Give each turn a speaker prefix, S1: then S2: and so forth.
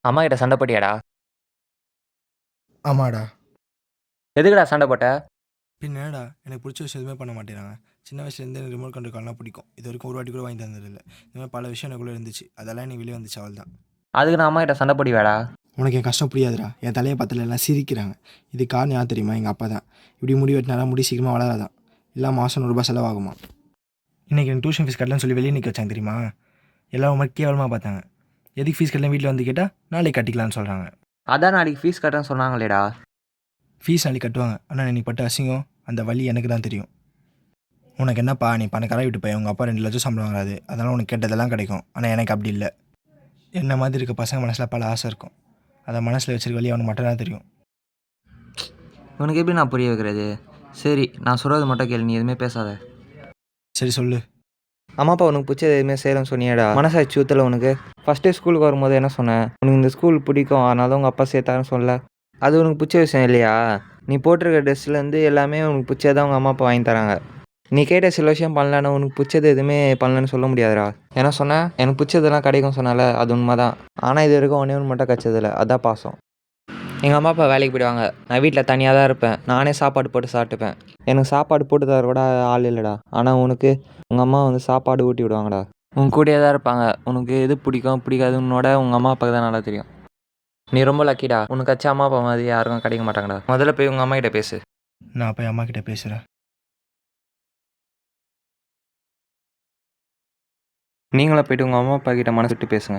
S1: அம்மா கிட்ட சண்டை போட்டியாடா?
S2: ஆமாடா.
S1: எதுக்குடா சண்டை போட்ட?
S2: பின்னடா எனக்கு பிடிச்ச விஷயம் எதுவுமே பண்ண மாட்டேறாங்க. சின்ன வயசுலேருந்து எனக்கு ரிமோட் கண்ட்ரோல்லாம் பிடிக்கும். இது வரைக்கும் ஒரு வாட்டி கூட வாங்கி தந்ததில்லை. இந்த மாதிரி பல விஷயம் எனக்குள்ளே இருந்துச்சு. அதெல்லாம் எனக்கு வெளியே வந்துச்சு, அவள் தான்.
S1: அதுக்கு நான் அம்மா கிட்ட சண்டை போடுவேடா?
S2: உனக்கு என் கஷ்டம் புரியாதுடா. என் தலையை பார்த்துல எல்லாம் சிரிக்கிறாங்க. இது காரணம் யார் தெரியுமா? எங்கள் அப்பா தான். இப்படி முடி வெட்டினாரா முடி சீக்கிரமாக வளராதான். இல்லை மாதம் 100 ரூபா செலவாகுமா. இன்றைக்கி எனக்கு டியூஷன் ஃபீஸ் கட்டலன்னு சொல்லி வெளியே நிற்க வச்சாங்க தெரியுமா? எல்லாம் ஒரு மாதிரி கேவலமாக பார்த்தாங்க. எதுக்கு ஃபீஸ் கட்டலாம் வீட்டில் வந்து கேட்டால் நாளைக்கு கட்டிக்கலான்னு சொல்கிறாங்க.
S1: அதான் நாளைக்கு ஃபீஸ் கட்டுறேன்னு சொன்னாங்களேடா.
S2: ஃபீஸ் நாளைக்கு கட்டுவாங்க. ஆனால் நீ பட்ட அசிங்கம் அந்த வலி எனக்கு தான் தெரியும். உனக்கு என்னப்பா, நீ பணக்கார வீட்டு போய் உங்கள் அப்பா 2 லட்சம் சம்பளம் வாங்காது, அதனால் உனக்கு கேட்டதெல்லாம் கிடைக்கும். ஆனால் எனக்கு அப்படி இல்லை. என்ன மாதிரி இருக்க பசங்க மனசில் பல ஆசை இருக்கும். அதை மனசில் வச்சிருக்க வழி அவனுக்கு மட்டும் தான் தெரியும்.
S1: உனக்கு எப்படி நான் புரிய வைக்கிறது? சரி, நான் சொல்கிறது மட்டும் கேளு, நீ எதுவுமே பேசாத.
S2: சரி சொல்லு.
S1: அம்மா அப்பா உனக்கு பிடிச்சது எதுவுமே செய்யலன்னு சொன்னியாடா? மனசாட்சி ஊத்தல உனக்கு? ஃபஸ்ட்டே ஸ்கூலுக்கு வரும்போது என்ன சொன்னேன்? உனக்கு இந்த ஸ்கூல் பிடிக்கும், அதனால தான் உங்கள் அப்பா சேர்த்தாருன்னு சொல்ல. அது உனக்கு பிடிச்ச விஷயம் இல்லையா? நீ போட்டிருக்க ட்ரெஸ்லேருந்து எல்லாமே உனக்கு பிடிச்சதான் உங்கள் அம்மா அப்பா வாங்கி தராங்க. நீ கேட்ட சில விஷயம் பண்ணலன்னா உனக்கு பிடிச்சது எதுவுமே பண்ணலன்னு சொல்ல முடியாதுடா. என்ன சொன்னேன்? எனக்கு பிடிச்சதெல்லாம் கிடைக்கும் சொன்னால, அது உண்மை தான். ஆனால் இது வரைக்கும் ஒன்றே ஒன்று மட்டும் கிடச்சதில்ல, அதான் பாசம். எங்கள் அம்மா அப்பா வேலைக்கு போயிடுவாங்க, நான் வீட்டில் தனியாக தான் இருப்பேன். நானே சாப்பாடு போட்டு சாப்பிட்டுப்பேன். எனக்கு சாப்பாடு போட்டு தர கூட ஆள் இல்லைடா. ஆனால் உனக்கு உங்கள் அம்மா வந்து சாப்பாடு ஊட்டி விடுவாங்கடா. உன் கூடயே தான் இருப்பாங்க. உனக்கு எது பிடிக்கும் பிடிக்காதுன்னோட உங்கள் அம்மா அப்பாவுக்கு தான் நல்லா தெரியும். நீ ரொம்ப லக்கிடா. உனக்காச்சும் அம்மா அப்பா மாதிரி யாருக்கும் கிடைக்க மாட்டாங்கடா. முதல்ல போய் உங்கள் அம்மா கிட்ட பேசு.
S2: நான் போய் அம்மா கிட்ட பேசுகிறேன்.
S1: நீங்களும் போய்ட்டு உங்கள் அம்மா அப்பா கிட்ட மனசு விட்டு பேசுங்க.